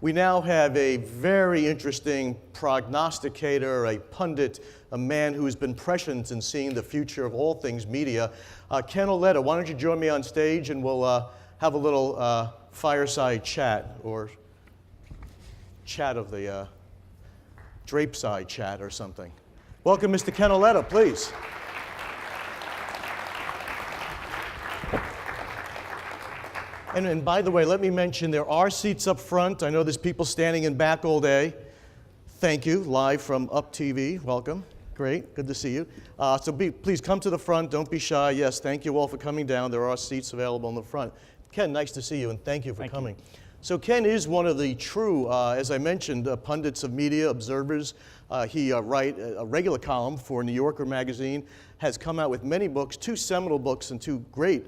We now have a very interesting prognosticator, a pundit, a man who's been prescient in seeing the future of all things media. Ken Auletta, why don't you join me on stage and we'll have a little fireside chat, or chat of the drape-side chat or something. Welcome, Mr. Ken Auletta, please. And by the way, let me mention there are seats up front. I know there's people standing in back all day. Thank you, live from Up TV. Welcome. Great, good to see you. Please come to the front, don't be shy. Yes, thank you all for coming down. There are seats available in the front. Ken, nice to see you, and thank you for coming. So Ken is one of the true, as I mentioned, pundits of media, observers. He writes a regular column for New Yorker magazine, has come out with many books, two seminal books and two great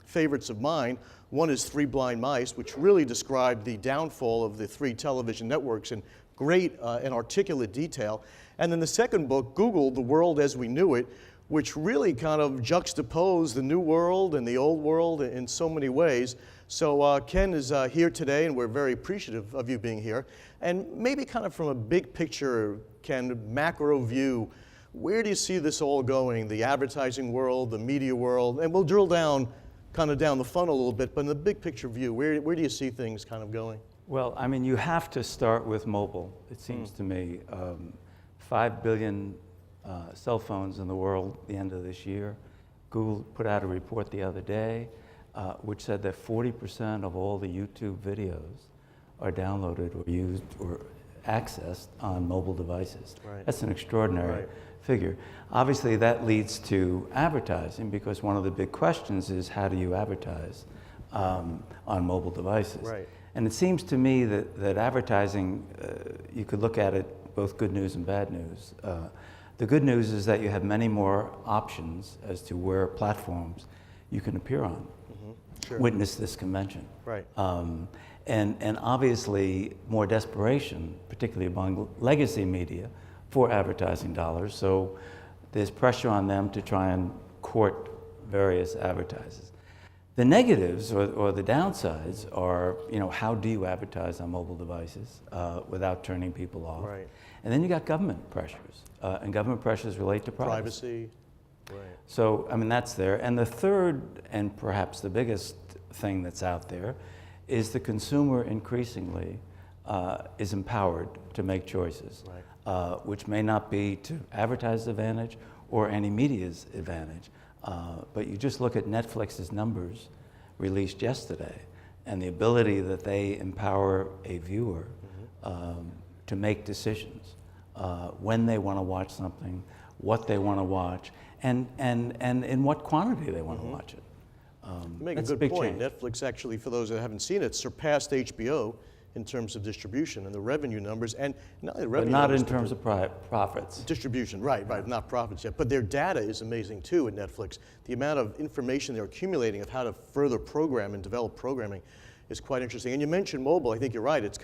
favorites of mine. One is Three Blind Mice, which really described the downfall of the three television networks in great and articulate detail. And then the second book, Google, The World as We Knew It, which really kind of juxtaposed the new world and the old world in so many ways. So Ken is here today, and we're very appreciative of you being here. And maybe kind of from a big picture, Ken, macro view, where do you see this all going, the advertising world, the media world? And we'll drill down kind of down the funnel a little bit, but in the big picture view, where do you see things kind of going? Well, I mean, you have to start with mobile, it seems to me. 5 billion cell phones in the world at the end of this year. Google put out a report the other day which said that 40% of all the YouTube videos are downloaded or used or accessed on mobile devices. Right. That's an extraordinary figure. Obviously, that leads to advertising, because one of the big questions is, how do you advertise on mobile devices? Right. And it seems to me that advertising, you could look at it both good news and bad news. The good news is that you have many more options as to where platforms you can appear on. Sure. Witness this convention. Right. And obviously more desperation, particularly among legacy media, for advertising dollars. So there's pressure on them to try and court various advertisers. The negatives or the downsides are, how do you advertise on mobile devices without turning people off? Right. And then you got government pressures, and government pressures relate to privacy. Right. So, I mean, that's there. And the third, and perhaps the biggest thing that's out there, is the consumer increasingly is empowered to make choices, which may not be to advertisers' advantage or any media's advantage. But you just look at Netflix's numbers released yesterday, and the ability that they empower a viewer to make decisions when they want to watch something, what they want to watch, and in what quantity they want to watch it. You make a good point. Netflix actually, for those that haven't seen it, surpassed HBO in terms of distribution and the revenue numbers, and not the revenue but not numbers, in terms of profits. Distribution, right, not profits yet. But their data is amazing too at Netflix. The amount of information they're accumulating of how to further program and develop programming is quite interesting. And you mentioned mobile. I think you're right. It's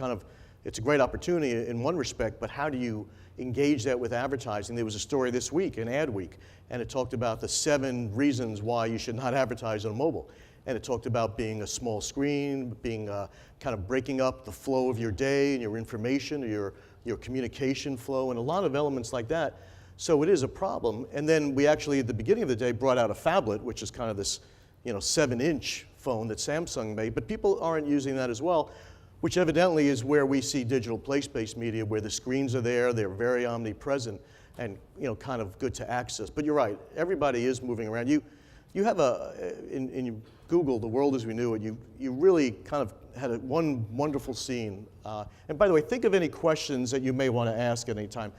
a great opportunity in one respect, but how do you engage that with advertising? There was a story this week in Ad Week, and it talked about the 7 reasons why you should not advertise on mobile. And it talked about being a small screen, being kind of breaking up the flow of your day and your information, or your communication flow, and a lot of elements like that. So it is a problem. And then we actually, at the beginning of the day, brought out a phablet, which is kind of this 7-inch phone that Samsung made, but people aren't using that as well, which evidently is where we see digital place-based media, where the screens are there, they're very omnipresent, and kind of good to access. But you're right, everybody is moving around. You have in Google, The World as We Knew It, you really kind of had one wonderful scene. And by the way, think of any questions that you may want to ask at any time.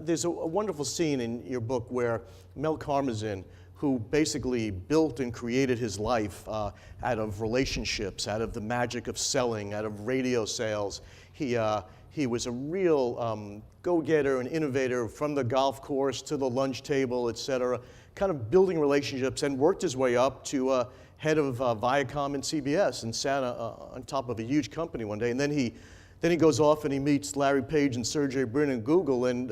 There's a wonderful scene in your book where Mel Karmazin, who basically built and created his life out of relationships, out of the magic of selling, out of radio sales. He was a real go-getter and innovator, from the golf course to the lunch table, et cetera, kind of building relationships, and worked his way up to head of Viacom and CBS, and sat on top of a huge company one day. And then he goes off and he meets Larry Page and Sergey Brin at Google, and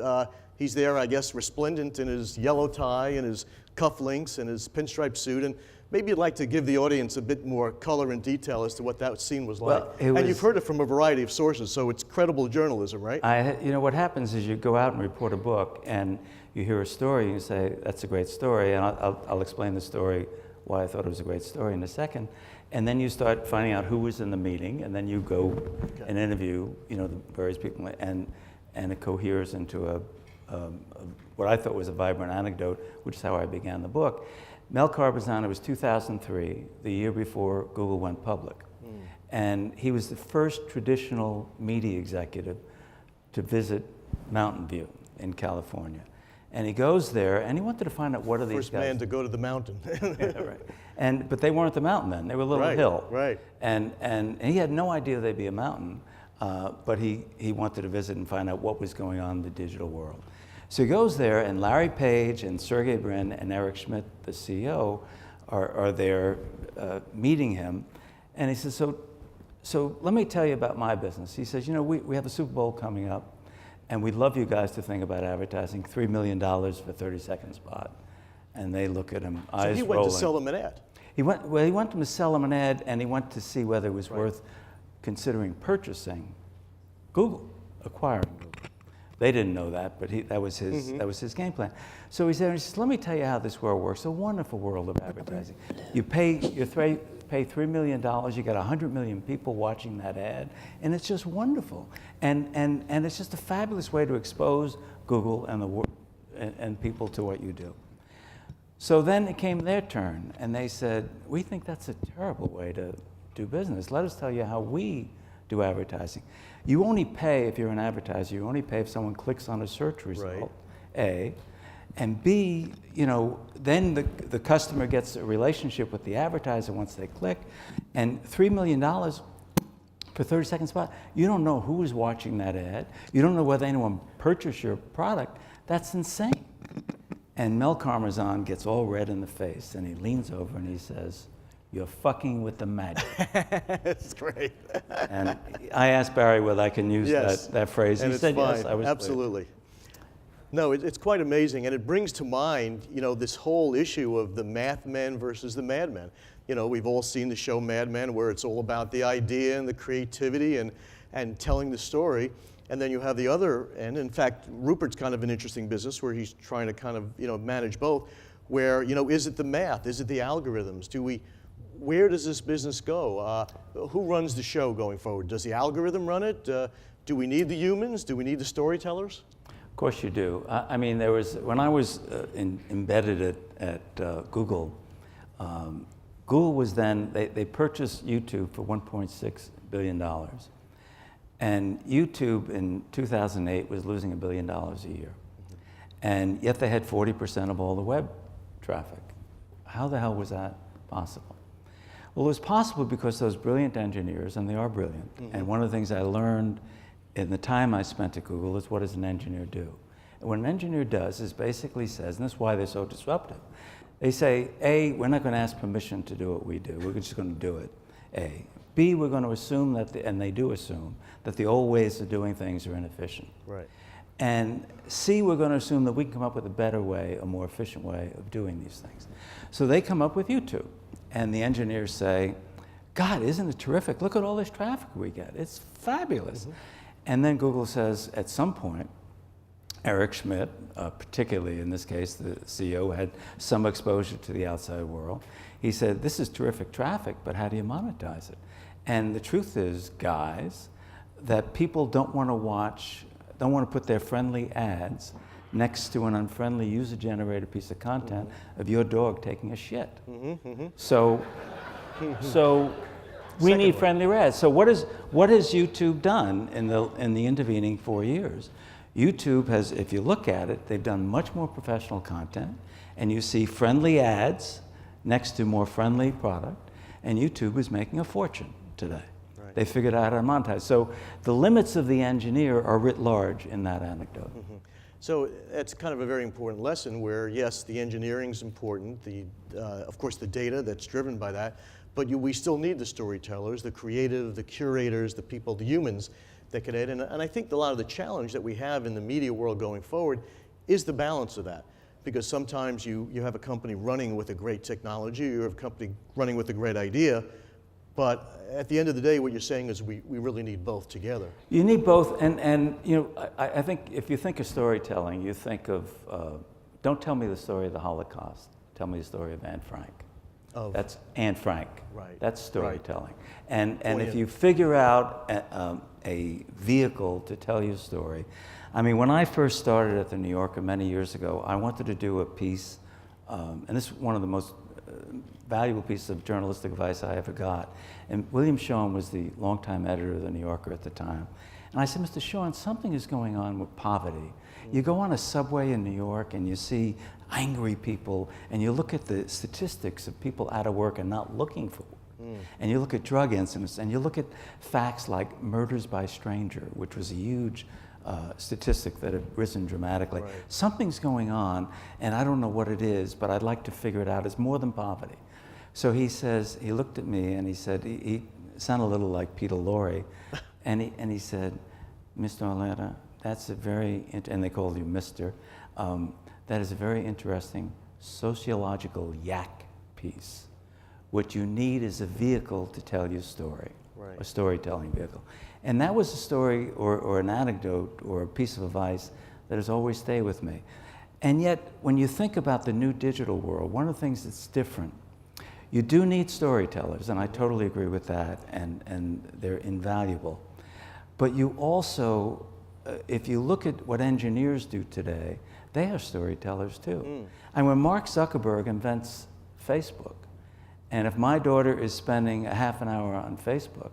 He's there, I guess, resplendent in his yellow tie and his cufflinks and his pinstripe suit. And maybe you'd like to give the audience a bit more color and detail as to what that scene was like. And you've heard it from a variety of sources, so it's credible journalism, right? You know, what happens is you go out and report a book, and you hear a story, and you say, that's a great story, and I'll explain the story, why I thought it was a great story in a second. And then you start finding out who was in the meeting, and then you go and interview, you know, the various people, and it coheres into what I thought was a vibrant anecdote, which is how I began the book. Mel Carbazano, it was 2003, the year before Google went public. And he was the first traditional media executive to visit Mountain View in California. And he goes there, and he wanted to find out what are these guys. First man to go to the mountain. Yeah, right. But they weren't the mountain then; they were a little hill. Right. And he had no idea they'd be a mountain, but he wanted to visit and find out what was going on in the digital world. So he goes there, and Larry Page and Sergey Brin and Eric Schmidt, the CEO, are there meeting him, and he says, "So let me tell you about my business." He says, "You know, we have a Super Bowl coming up. And we'd love you guys to think about advertising $3 million for a 30-second spot." And they look at him, eyes rolling. So he went to sell them an ad. He went to sell them an ad, and he went to see whether it was worth considering purchasing Google, acquiring Google. They didn't know that, but that was his game plan. So he says, "Let me tell you how this world works. It's a wonderful world of advertising. You pay $3 million, you got 100 million people watching that ad, and it's just wonderful. And it's just a fabulous way to expose Google and people to what you do." So then it came their turn, and they said, "We think that's a terrible way to do business. Let us tell you how we do advertising. You only pay, if you're an advertiser, you only pay if someone clicks on a search result, A. And B, you know, then the customer gets a relationship with the advertiser once they click, and $3 million for 30-second spot, you don't know who is watching that ad. You don't know whether anyone purchased your product. That's insane." And Mel Karmazin gets all red in the face, and he leans over and he says, "You're fucking with the magic." That's great. And I asked Barry whether I can use that phrase. And he said fine. yes, I was absolutely. Pleased. No, it's quite amazing, and it brings to mind, you know, this whole issue of the math men versus the madmen. You know, we've all seen the show Mad Men, where it's all about the idea and the creativity and telling the story. And then you have the other end. In fact, Rupert's kind of an interesting business where he's trying to kind of, you know, manage both. Where, you know, is it the math? Is it the algorithms? Where does this business go? Who runs the show going forward? Does the algorithm run it? Do we need the humans? Do we need the storytellers? Of course you do. I mean, when I was embedded at Google, Google was then, they purchased YouTube for $1.6 billion. And YouTube in 2008 was losing $1 billion a year. And yet they had 40% of all the web traffic. How the hell was that possible? Well, it was possible because those brilliant engineers, and they are brilliant, and one of the things I learned in the time I spent at Google is, what does an engineer do? And what an engineer does is basically says, and that's why they're so disruptive, they say, A, we're not going to ask permission to do what we do. We're just going to do it, A. B, we're going to assume that, and they do assume, that the old ways of doing things are inefficient. Right. And C, we're going to assume that we can come up with a better way, a more efficient way of doing these things. So they come up with YouTube. And the engineers say, "God, isn't it terrific? Look at all this traffic we get. It's fabulous." And then Google says, at some point, Eric Schmidt, particularly in this case, the CEO, had some exposure to the outside world. He said, "This is terrific traffic, but how do you monetize it?" And the truth is, guys, that people don't want to put their friendly ads next to an unfriendly user-generated piece of content of your dog taking a shit. So we need friendly ads. So what has YouTube done in the intervening 4 years? YouTube has, if you look at it, they've done much more professional content, and you see friendly ads next to more friendly product, and YouTube is making a fortune today. Right. They figured out how to monetize. So the limits of the engineer are writ large in that anecdote. So that's kind of a very important lesson where, yes, the engineering is important, of course the data that's driven by that, but we still need the storytellers, the creative, the curators, the people, the humans that could add. And I think a lot of the challenge that we have in the media world going forward is the balance of that. Because sometimes you have a company running with a great technology, you have a company running with a great idea, but at the end of the day, what you're saying is we really need both together. You need both, and you know, I think if you think of storytelling, you think of, don't tell me the story of the Holocaust, tell me the story of Anne Frank. That's Anne Frank. Right. That's storytelling. Right. And if you figure out a vehicle to tell your story, I mean, when I first started at the New Yorker many years ago, I wanted to do a piece, and this is one of the most valuable pieces of journalistic advice I ever got. And William Shawn was the longtime editor of the New Yorker at the time. And I said, Mr. Shawn, something is going on with poverty. You go on a subway in New York and you see angry people, and you look at the statistics of people out of work and not looking for work. And you look at drug incidents, and you look at facts like murders by stranger, which was a huge statistic that had risen dramatically. Right. Something's going on, and I don't know what it is, but I'd like to figure it out. It's more than poverty. So he says, he looked at me and he said, he sounded a little like Peter Lorre, and he said, Mr. Auletta, that's a very, and they called you Mr., that is a very interesting sociological yak piece. What you need is a vehicle to tell your story, right. A storytelling vehicle. And that was a story or an anecdote or a piece of advice that has always stayed with me. And yet, when you think about the new digital world, one of the things that's different, you do need storytellers, and I totally agree with that, and they're invaluable. But you also, if you look at what engineers do today, they are storytellers too. And when Mark Zuckerberg invents Facebook, and if my daughter is spending a half an hour on Facebook,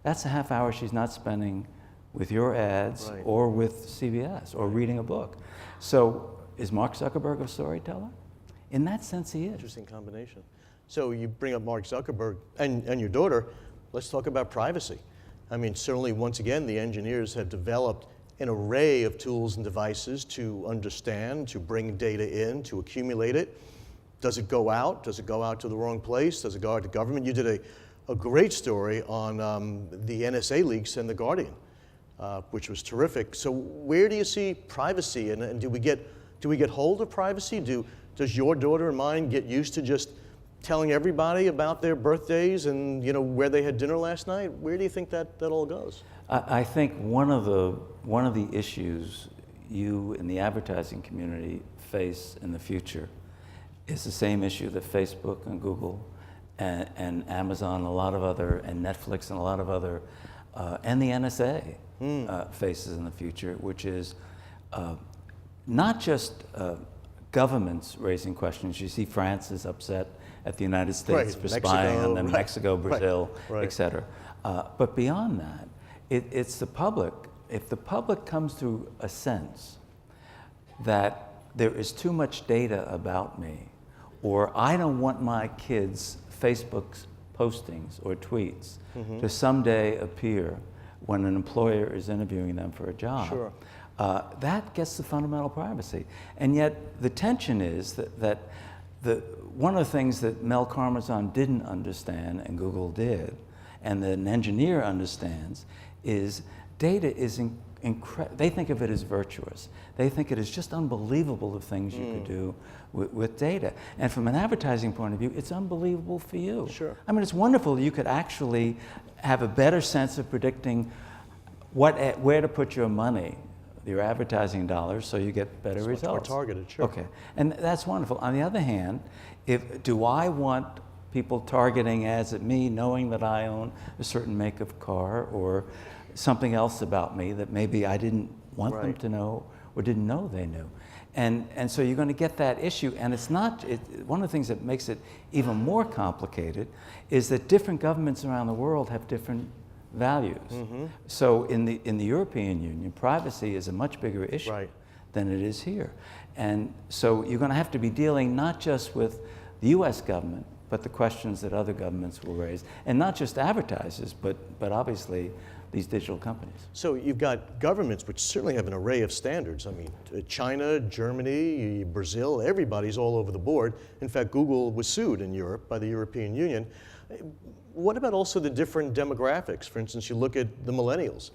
that's a half hour she's not spending with your ads right. or with CBS or reading a book. So is Mark Zuckerberg a storyteller? In that sense, he is. Interesting combination. So you bring up Mark Zuckerberg and your daughter. Let's talk about privacy. I mean, certainly, once again, the engineers have developed an array of tools and devices to understand, to bring data in, to accumulate it. Does it go out? Does it go out to the wrong place? Does it go out to government? You did a great story on the NSA leaks in The Guardian, which was terrific. So where do you see privacy, and do we get hold of privacy? Does your daughter and mine get used to just telling everybody about their birthdays and where they had dinner last night? Where do you think that all goes? I think one of the issues you in the advertising community face in the future is the same issue that Facebook and Google and Amazon and a lot of other, and Netflix and a lot of other, and the NSA faces in the future, which is not just governments raising questions. You see France is upset at the United States for spying on them, Mexico, Brazil, et cetera. But beyond that, it's the public. If the public comes to a sense that there is too much data about me, or I don't want my kids' Facebook's postings or tweets to someday appear when an employer is interviewing them for a job, sure. That gets the fundamental privacy. And yet the tension is that one of the things that Mel Karmazin didn't understand and Google did, and that an engineer understands, is data is they think of it as virtuous. They think it is just unbelievable the things you could do with data. And from an advertising point of view, it's unbelievable for you. Sure. I mean, it's wonderful you could actually have a better sense of predicting where to put your money, your advertising dollars, so you get better results. Much more targeted, sure. Okay, and that's wonderful. On the other hand, do I want people targeting ads at me knowing that I own a certain make of car or something else about me that maybe I didn't want them to know or didn't know they knew? And so you're going to get that issue, and it's not, one of the things that makes it even more complicated is that different governments around the world have different values. So in the European Union, privacy is a much bigger issue than it is here. And so you're going to have to be dealing not just with the US government, but the questions that other governments will raise. And not just advertisers, but obviously these digital companies. So you've got governments which certainly have an array of standards. I mean, China, Germany, Brazil, everybody's all over the board. In fact, Google was sued in Europe by the European Union. What about also the different demographics? For instance, you look at the millennials,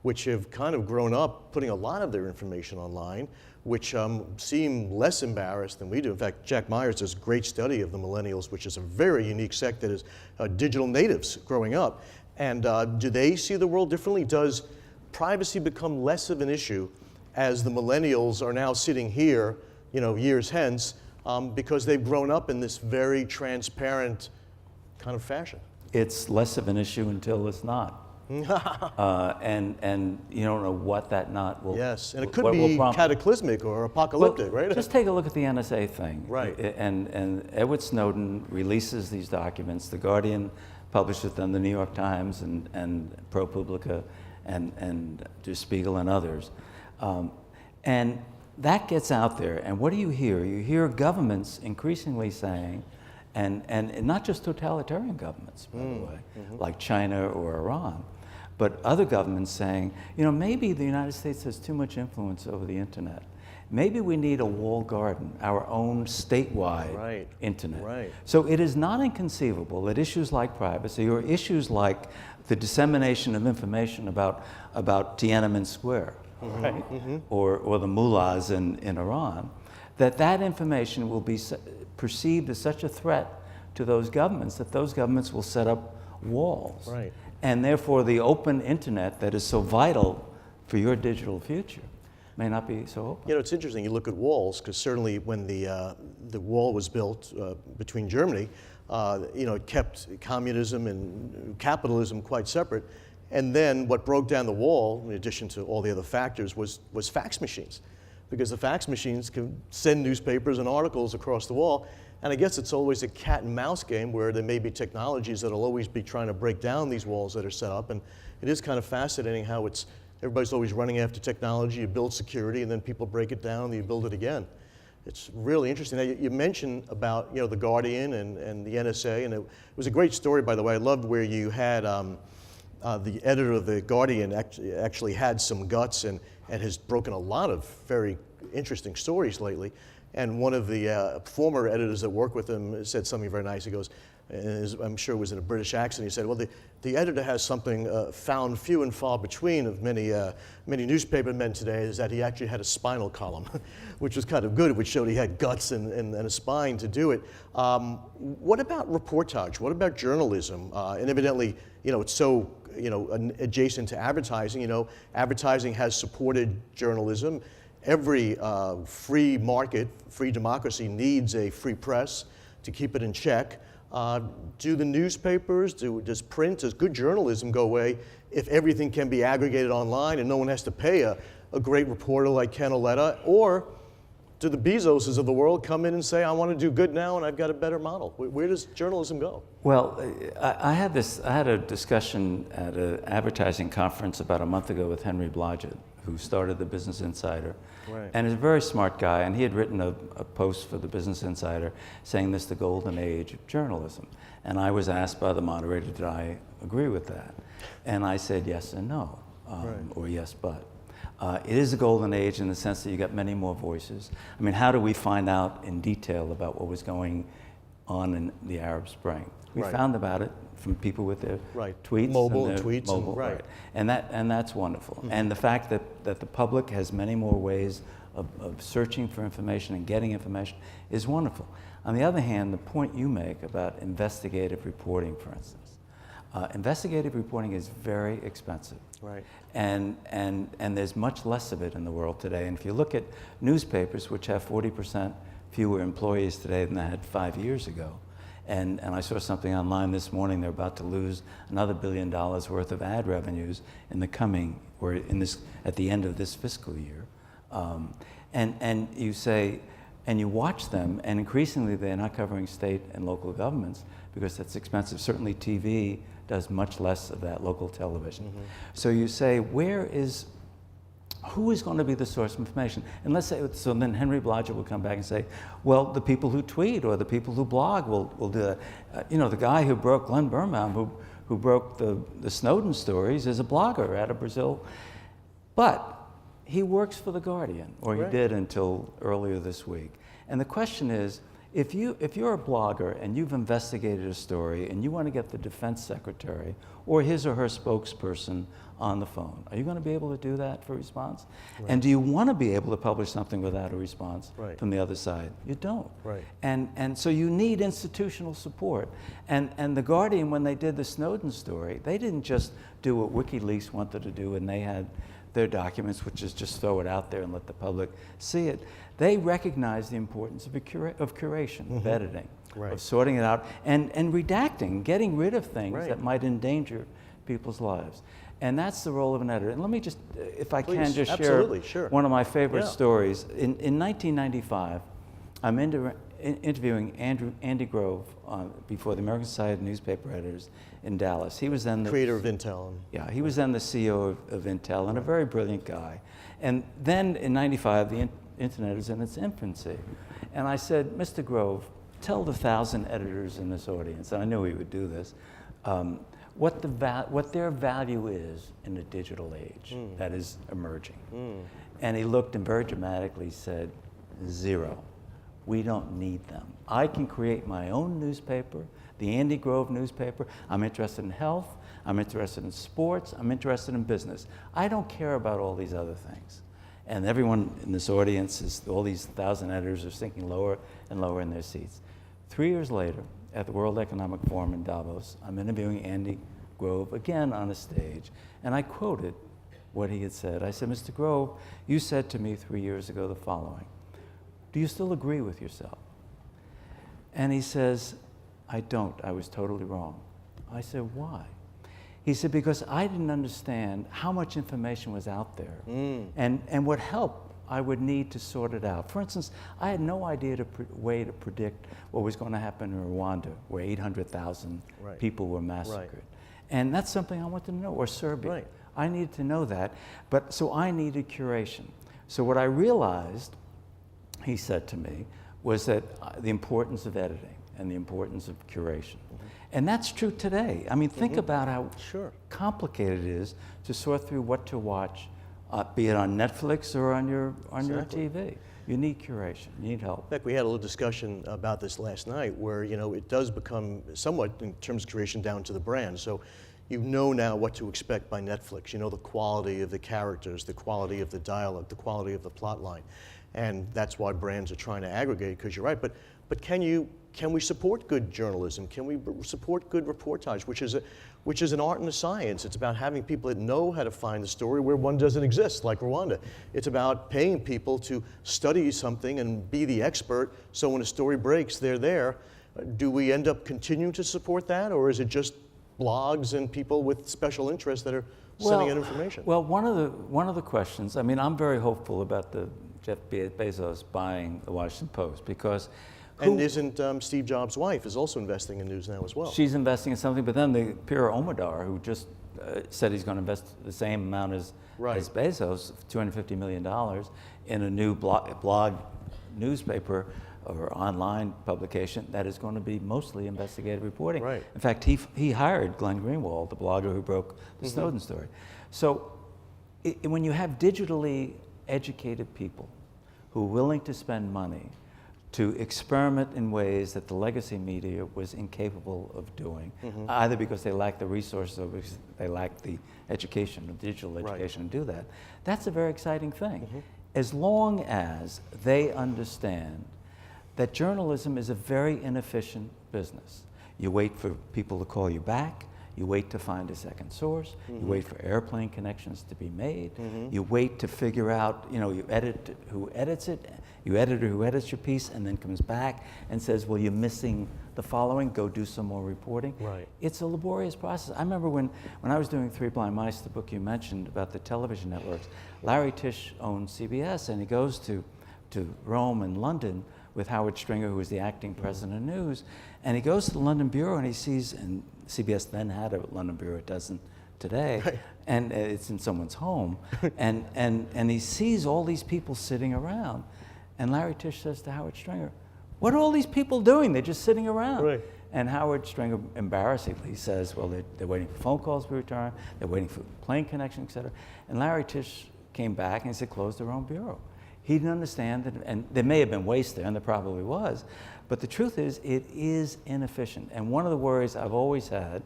which have kind of grown up putting a lot of their information online, which seem less embarrassed than we do. In fact, Jack Myers does a great study of the millennials, which is a very unique sect that is digital natives growing up. And do they see the world differently? Does privacy become less of an issue as the millennials are now sitting here, years hence, because they've grown up in this very transparent kind of fashion? It's less of an issue until it's not. And you don't know what that not will. Yes, and it could be cataclysmic or apocalyptic, right? Just take a look at the NSA thing. Right. And Edward Snowden releases these documents. The Guardian publishes them, the New York Times and ProPublica and Der Spiegel and others. And that gets out there. And what do you hear? You hear governments increasingly saying, and not just totalitarian governments, by the way, like China or Iran, but other governments saying, maybe the United States has too much influence over the internet. Maybe we need a walled garden, our own statewide internet. Right. So it is not inconceivable that issues like privacy or issues like the dissemination of information about Tiananmen Square, right? Or the mullahs in Iran, that information will be perceived as such a threat to those governments that those governments will set up walls. Right. And therefore the open internet that is so vital for your digital future may not be so open. It's interesting, you look at walls, because certainly when the wall was built between Germany, it kept communism and capitalism quite separate. And then what broke down the wall, in addition to all the other factors, was fax machines. Because the fax machines can send newspapers and articles across the wall. And I guess it's always a cat and mouse game where there may be technologies that'll always be trying to break down these walls that are set up. And it is kind of fascinating how everybody's always running after technology. You build security and then people break it down and you build it again. It's really interesting. Now, you mentioned about the Guardian and the NSA, and it was a great story, by the way. I loved where you had the editor of the Guardian actually had some guts and has broken a lot of very interesting stories lately. And one of the former editors that worked with him said something very nice. He goes, I'm sure it was in a British accent, he said, well, the editor has something found few and far between of many newspaper men today, is that he actually had a spinal column, which was kind of good, which showed he had guts and a spine to do it. What about reportage? What about journalism? And evidently, it's so adjacent to advertising. Advertising has supported journalism. Every free market, free democracy needs a free press to keep it in check. Do the newspapers, does print, does good journalism go away if everything can be aggregated online and no one has to pay a great reporter like Ken Auletta? Or do the Bezoses of the world come in and say, I want to do good now and I've got a better model? Where does journalism go? Well, I had a discussion at an advertising conference about a month ago with Henry Blodgett, who started the Business Insider. Right. And is a very smart guy, and he had written a post for the Business Insider saying this is the golden age of journalism. And I was asked by the moderator, did I agree with that? And I said yes and no, or yes but. It is a golden age in the sense that you got many more voices. I mean, how do we find out in detail about what was going on in the Arab Spring? We found about it from people with their tweets. Mobile and tweets. Right. And that's wonderful. And the fact that the public has many more ways of searching for information and getting information is wonderful. On the other hand, the point you make about investigative reporting, for instance, investigative reporting is very expensive. Right. And there's much less of it in the world today. And if you look at newspapers, which have 40% fewer employees today than they had 5 years ago, and I saw something online this morning, they're about to lose another $1 billion worth of ad revenues in the coming, or at the end of this fiscal year. And you say, and you watch them, and increasingly they're not covering state and local governments because that's expensive. Certainly TV does much less of that, local television. So you say, who is going to be the source of information? And let's say, so then Henry Blodgett will come back and say, well, the people who tweet or the people who blog will do that. The guy who broke, Glenn Birnbaum, who broke the Snowden stories, is a blogger out of Brazil. But he works for The Guardian, or he did until earlier this week. And the question is If you're a blogger and you've investigated a story and you want to get the defense secretary or his or her spokesperson on the phone, are you going to be able to do that for response? Right. And do you want to be able to publish something without a response from the other side? You don't. Right. And so you need institutional support. And The Guardian, when they did the Snowden story, they didn't just do what WikiLeaks wanted to do, and they had their documents, which is just throw it out there and let the public see it. They recognized the importance of curation, of editing, of sorting it out, and redacting, getting rid of things that might endanger people's lives. And that's the role of an editor. And let me just, if I can, just share one of my favorite stories. In 1995, I'm interviewing Andy Grove before the American Society of Newspaper Editors in Dallas. He was then the creator of Intel. Yeah, he was then the CEO of Intel, and a very brilliant guy. And then in '95, the internet was in its infancy. And I said, Mr. Grove, tell the 1,000 editors in this audience, and I knew he would do this, what their value is in a digital age that is emerging. And he looked and very dramatically said, 0. We don't need them. I can create my own newspaper, the Andy Grove newspaper. I'm interested in health, I'm interested in sports, I'm interested in business. I don't care about all these other things. And everyone in this audience, all these 1,000 editors are sinking lower and lower in their seats. 3 years later, at the World Economic Forum in Davos, I'm interviewing Andy Grove again on a stage, and I quoted what he had said. I said, Mr. Grove, you said to me 3 years ago the following: do you still agree with yourself? And he says, I don't. I was totally wrong. I said, why? He said, because I didn't understand how much information was out there and what help I would need to sort it out. For instance, I had no way to predict what was going to happen in Rwanda, where 800,000 people were massacred. And that's something I wanted to know, or Serbia. I needed to know that, so I needed curation. So what I realized, he said to me, was that the importance of editing and the importance of curation. And that's true today. I mean, think about how complicated it is to sort through what to watch, be it on Netflix or on your TV. You need curation, you need help. In fact, we had a little discussion about this last night where, it does become somewhat, in terms of curation, down to the brand. So you know now what to expect by Netflix. You know the quality of the characters, the quality of the dialogue, the quality of the plot line. And that's why brands are trying to aggregate, because you're right. But can we support good journalism? Can we support good reportage, which is an art and a science? It's about having people that know how to find the story where one doesn't exist, like Rwanda. It's about paying people to study something and be the expert, so when a story breaks, they're there. Do we end up continuing to support that, or is it just blogs and people with special interests that are sending out information? Well, one of the questions, I mean, I'm very hopeful about the Jeff Bezos buying the Washington Post, because and isn't Steve Jobs' wife is also investing in news now as well? She's investing in something, but then the Pierre Omidyar, who just said he's going to invest the same amount as Bezos, $250 million, in a new blog newspaper or online publication that is going to be mostly investigative reporting. In fact, he hired Glenn Greenwald, the blogger who broke the Snowden story. So when you have digitally educated people who are willing to spend money to experiment in ways that the legacy media was incapable of doing, either because they lacked the resources or because they lacked the education, the digital education to do that. That's a very exciting thing. As long as they understand that journalism is a very inefficient business. You wait for people to call you back, you wait to find a second source, you wait for airplane connections to be made, you wait to figure out, you edit who edits it, you editor who edits your piece and then comes back and says, well, you're missing the following, go do some more reporting. It's a laborious process. I remember when I was doing Three Blind Mice, the book you mentioned about the television networks, Larry Tisch owned CBS, and he goes to Rome and London with Howard Stringer, who was the acting president of news, and he goes to the London bureau and he sees, and CBS then had a London bureau, it doesn't today, and it's in someone's home, and he sees all these people sitting around, and Larry Tisch says to Howard Stringer, what are all these people doing? They're just sitting around. And Howard Stringer embarrassingly says, well, they're waiting for phone calls to be returned, they're waiting for plane connection, et cetera. And Larry Tisch came back and he said, close their own bureau. He didn't understand that, and there may have been waste there, and there probably was, but the truth is, it is inefficient. And one of the worries I've always had,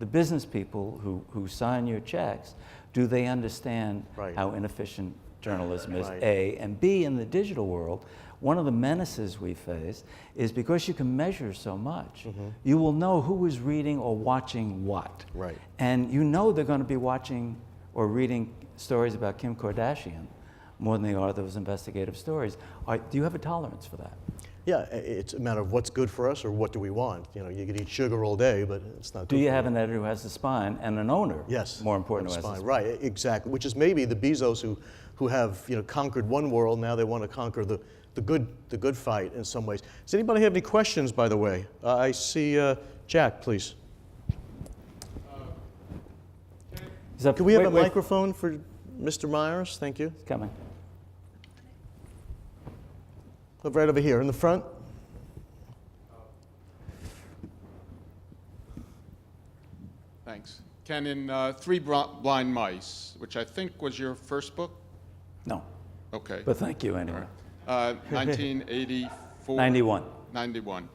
the business people who sign your checks, do they understand Right. how inefficient journalism is, Right. A, and B, in the digital world, one of the menaces we face is because you can measure so much, you will know who is reading or watching what. Right. And you know they're going to be watching or reading stories about Kim Kardashian more than they are those investigative stories. Do you have a tolerance for that? Yeah, it's a matter of what's good for us or what do we want. You know, you could eat sugar all day, but it's not good Do you for have an editor who has a spine and an owner? Yes. More important, who has a spine. spine. Right, exactly. Which is maybe the Bezos who have, you know, conquered one world, now they want to conquer the good fight in some ways. Does anybody have any questions, by the way? I see Jack, please. Can we have a microphone for Mr. Myers? Thank you. It's coming. Right over here in the front. Thanks. Ken, in Three Blind Mice, which I think was your first book? No, Okay. but thank you anyway. 1984? 91. 91.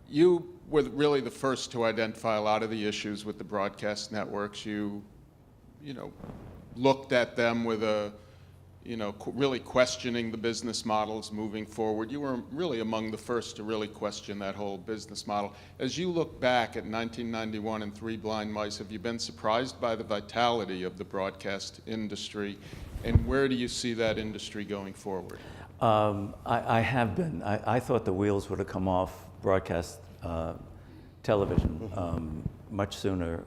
You were really the first to identify a lot of the issues with the broadcast networks. You know, looked at them with a, really questioning the business models moving forward. You were really among the first to really question that whole business model. As you look back at 1991 and Three Blind Mice, have you been surprised by the vitality of the broadcast industry, and where do you see that industry going forward? I have been. I thought the wheels would have come off broadcast television much sooner,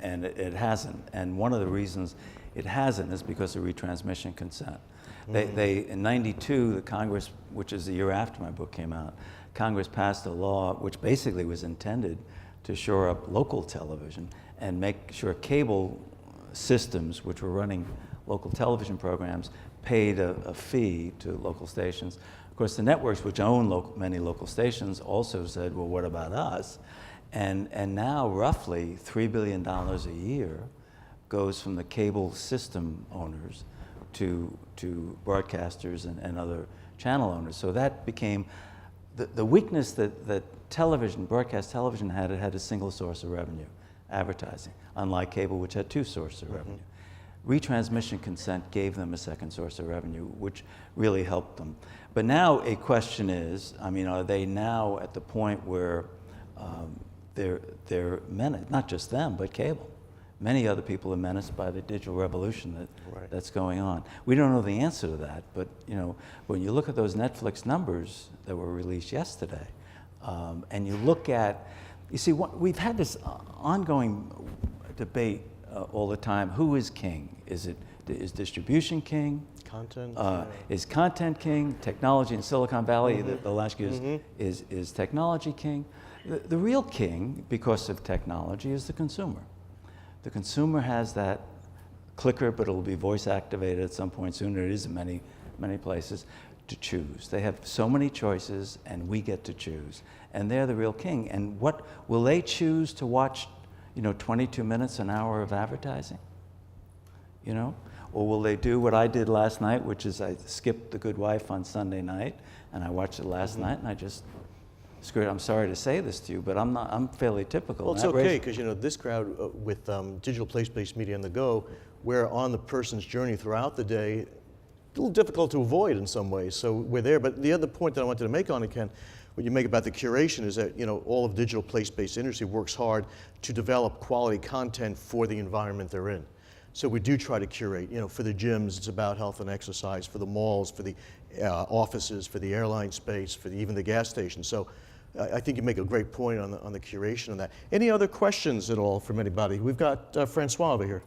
and it hasn't. And one of the reasons it hasn't is because of retransmission consent. They in '92, the Congress, which is the year after my book came out, Congress passed a law which basically was intended to shore up local television and make sure cable systems, which were running local television programs, paid a fee to local stations. Of course, the networks, which own many local stations, also said, well, what about us? And now roughly $3 billion a year goes from the cable system owners to broadcasters and other channel owners. So that became the weakness that television, broadcast television had. It had a single source of revenue, advertising, unlike cable, which had two sources of revenue. Retransmission consent gave them a second source of revenue, which really helped them. But now a question is, are they now at the point where they're menaced, not just them, but cable? Many other people are menaced by the digital revolution that's going on. We don't know the answer to that, but when you look at those Netflix numbers that were released yesterday, and you look at, we've had this ongoing debate all the time. Who is king? Is distribution king? Content? Is content king? Technology in Silicon Valley, the last year is technology king? The real king, because of technology, is the consumer. The consumer has that clicker, but it'll be voice activated at some point soon. It is in many places, to choose. They have so many choices, and we get to choose. And they're the real king. And what will they choose to watch? 22 minutes, an hour of advertising? Or will they do what I did last night, which is I skipped The Good Wife on Sunday night, and I watched it last night, and I just screwed it. I'm sorry to say this to you, but I'm fairly typical. Well, it's okay, because this crowd with digital place-based media on the go, we're on the person's journey throughout the day, a little difficult to avoid in some ways, so we're there. But the other point that I wanted to make on it, Ken, what you make about the curation is that all of digital place-based industry works hard to develop quality content for the environment they're in. So we do try to curate. For the gyms, it's about health and exercise. For the malls, for the offices, for the airline space, for even the gas station. So I think you make a great point on the curation of that. Any other questions at all from anybody? We've got Francois over here.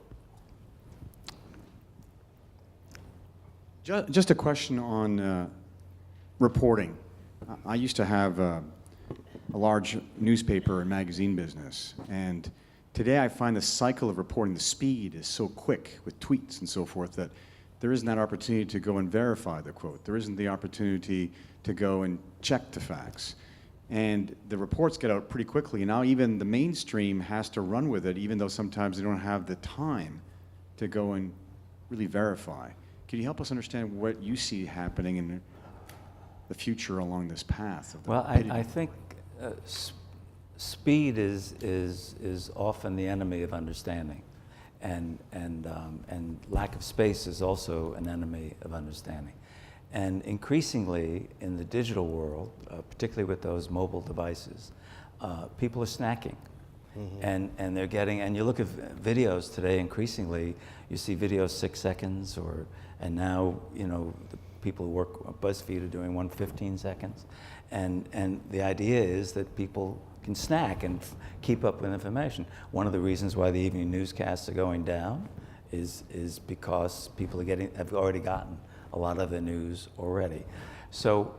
Just a question on reporting. I used to have a large newspaper and magazine business, and today I find the cycle of reporting, the speed is so quick with tweets and so forth that there isn't that opportunity to go and verify the quote. There isn't the opportunity to go and check the facts. And the reports get out pretty quickly, and now even the mainstream has to run with it, even though sometimes they don't have the time to go and really verify. Can you help us understand what you see happening in the future along this path? Of the Well, I think speed is often the enemy of understanding, and lack of space is also an enemy of understanding. And increasingly in the digital world, particularly with those mobile devices, people are snacking. And they're getting, and you look at videos today, increasingly, you see videos 6 seconds, and now, the people who work at BuzzFeed are doing one 15 seconds. And the idea is that people can snack and keep up with information. One of the reasons why the evening newscasts are going down is because people have already gotten a lot of the news already. So,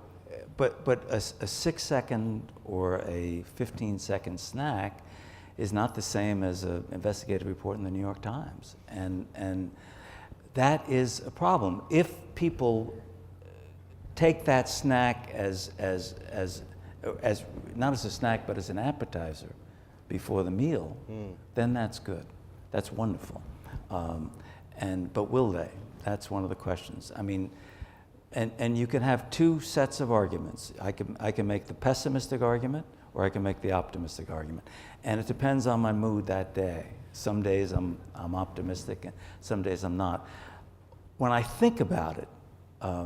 but a 6 second or a 15-second snack is not the same as an investigative report in the New York Times. And that is a problem. If people take that snack as not as a snack, but as an appetizer before the meal, then that's good. That's wonderful. But will they? That's one of the questions. I mean, and you can have two sets of arguments. I can make the pessimistic argument, or I can make the optimistic argument. And it depends on my mood that day. Some days I'm optimistic, and some days I'm not. When I think about it, I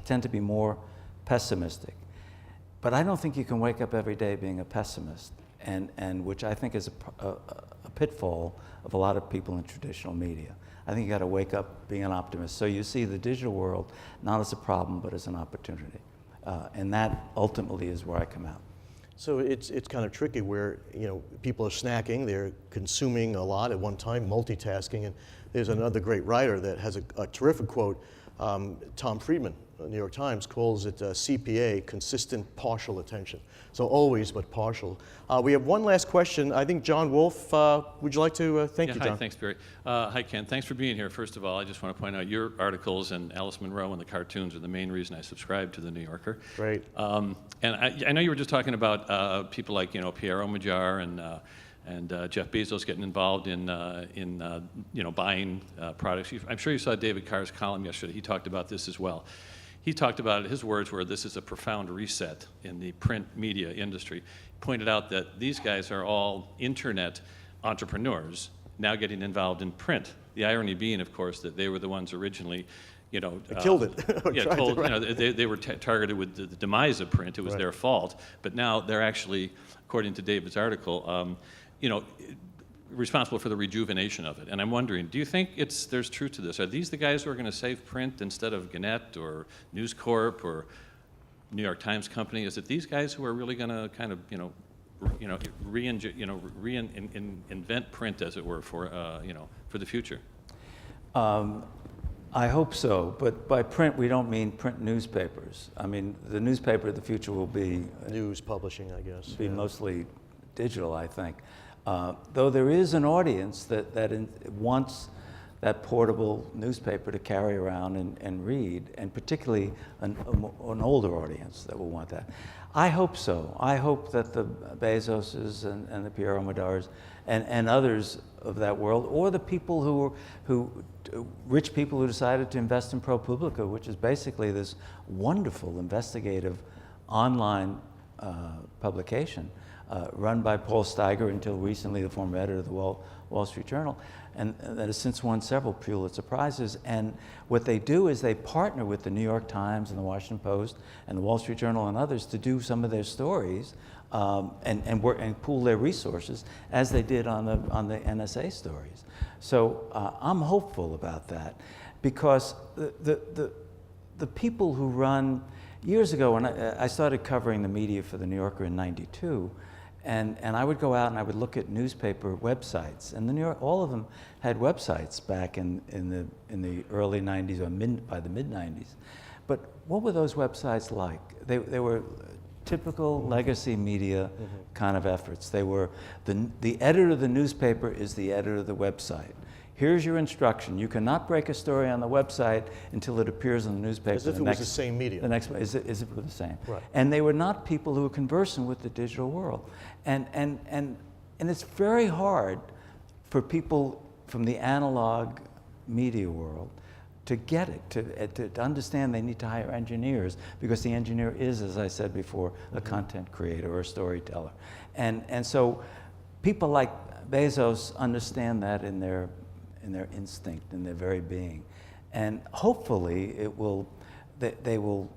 tend to be more pessimistic. But I don't think you can wake up every day being a pessimist, and which I think is a pitfall of a lot of people in traditional media. I think you got to wake up being an optimist. So you see the digital world not as a problem, but as an opportunity. And that ultimately is where I come out. So it's kind of tricky where, people are snacking, they're consuming a lot at one time, multitasking, and there's another great writer that has a terrific quote. Tom Friedman, New York Times, calls it CPA, consistent partial attention. So always, but partial. We have one last question. I think John Wolfe, would you like to thank you, John? Hi, thanks, Barry. Hi, Ken. Thanks for being here. First of all, I just want to point out your articles and Alice Munro and the cartoons are the main reason I subscribe to the New Yorker. Great. And I know you were just talking about people like Pierre Omidyar and Jeff Bezos getting involved in buying products. I'm sure you saw David Carr's column yesterday. He talked about this as well. He talked about it, his words were, this is a profound reset in the print media industry. He pointed out that these guys are all internet entrepreneurs now getting involved in print. The irony being, of course, that they were the ones originally, killed it. They were targeted with the demise of print. It was their fault. But now they're actually, according to David's article, responsible for the rejuvenation of it. And I'm wondering, do you think there's truth to this? Are these the guys who are going to save print instead of Gannett or News Corp or New York Times Company? Is it these guys who are really going to kind of, reinvent print, as it were, for the future? I hope so, but by print we don't mean print newspapers. I mean, the newspaper of the future will be news publishing, I guess. Be mostly digital, I think. Though there is an audience that wants that portable newspaper to carry around and read, and particularly an older audience that will want that. I hope so. I hope that the Bezoses and the Pierre Omidyars and others of that world, or the people rich people who decided to invest in ProPublica, which is basically this wonderful investigative online publication, run by Paul Steiger, until recently the former editor of the Wall Street Journal, and that has since won several Pulitzer Prizes. And what they do is they partner with the New York Times and the Washington Post and the Wall Street Journal and others to do some of their stories and pool their resources, as they did on the NSA stories. So I'm hopeful about that, because the people who run, years ago when I started covering the media for the New Yorker in '92, and I would go out and I would look at newspaper websites, and the New York, all of them had websites back in the early '90s or by the mid '90s. But what were those websites like? They were typical legacy media kind of efforts. They were the editor of the newspaper is the editor of the website. Here's your instruction. You cannot break a story on the website until it appears in the newspaper. As if it was the same media. The next, is it the same? Right. And they were not people who were conversant with the digital world. And it's very hard for people from the analog media world to get it, to understand they need to hire engineers, because the engineer is, as I said before, a content creator or a storyteller. And so people like Bezos understand that in their instinct, in their very being. And hopefully they will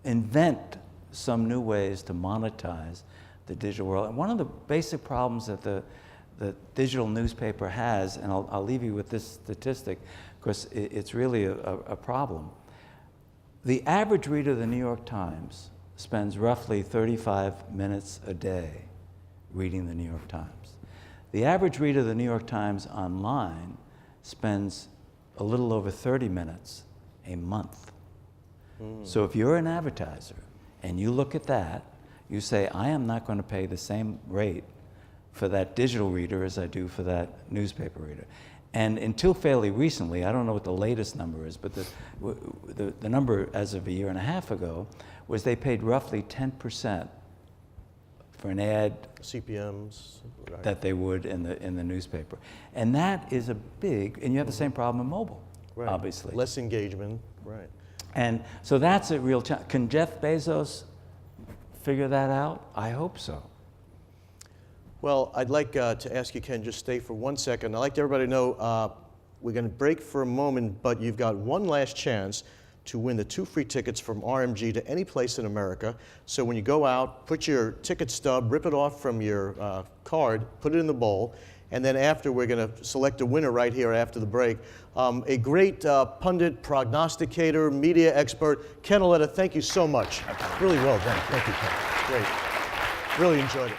invent some new ways to monetize the digital world. And one of the basic problems that the digital newspaper has, and I'll leave you with this statistic, because it's really a problem. The average reader of the New York Times spends roughly 35 minutes a day reading the New York Times. The average reader of the New York Times online spends a little over 30 minutes a month. So if you're an advertiser and you look at that, you say, I am not going to pay the same rate for that digital reader as I do for that newspaper reader. And until fairly recently, I don't know what the latest number is, but the number as of a year and a half ago was they paid roughly 10% for an ad CPMs. Right. that they would in the newspaper. And that is a big, and you have the same problem in mobile, Right. obviously. Less engagement, right. And so that's a real challenge. Can Jeff Bezos figure that out? I hope so. Well, I'd like to ask you, Ken, just stay for 1 second. I'd like everybody to know we're going to break for a moment, but you've got one last chance to win the 2 free tickets from RMG to any place in America. So when you go out, put your ticket stub, rip it off from your card, put it in the bowl, and then after, we're going to select a winner right here after the break. A great pundit, prognosticator, media expert, Ken Auletta, thank you so much. Really well done. Thank you, Ken. Great. Really enjoyed it.